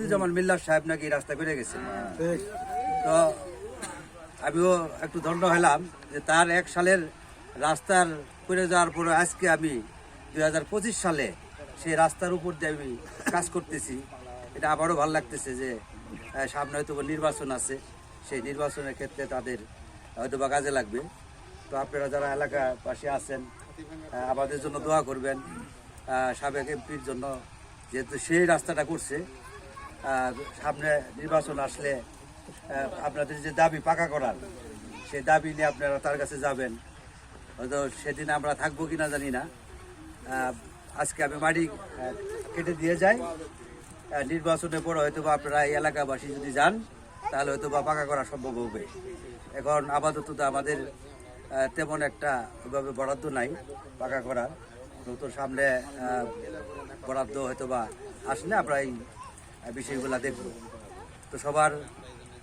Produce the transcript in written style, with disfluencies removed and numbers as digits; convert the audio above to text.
যেমন মিল্লার সাহেব নাকি রাস্তা করে গেছে, তো আমিও একটু দণ্ড হলাম যে তার 1 সালের রাস্তার করে যাওয়ার পরে আজকে আমি 2025 সালে সেই রাস্তার উপর দিয়ে আমি কাজ করতেছি। এটা আবারও ভালো লাগতেছে যে সামনে হয়তো নির্বাচন আছে, সেই নির্বাচনের ক্ষেত্রে তাদের হয়তো বা কাজে লাগবে। তো আপনারা যারা এলাকার পাশে আছেন আমাদের জন্য দোয়া করবেন। সাবেক এমপির জন্য, যেহেতু সেই রাস্তাটা করছে, সামনে নির্বাচন আসলে আপনাদের যে দাবি পাকা করার, সেই দাবি নিয়ে আপনারা তার কাছে যাবেন। হয়তো সেদিন আমরা থাকবো কিনা জানি না। আজকে আমি মাটি কেটে দিয়ে যাই, নির্বাচনের পর হয়তো বা আপনারা এই এলাকাবাসী যদি যান তাহলে হয়তো বা পাকা করা সম্ভব হবে। এখন আপাতত তো আমাদের তেমন একটা ওইভাবে বরাদ্দ নাই পাকা করার, নতুন সামনে বরাদ্দ হয়তো বা আসলে আমরা এই বিষয়গুলো দেখব। তো সবার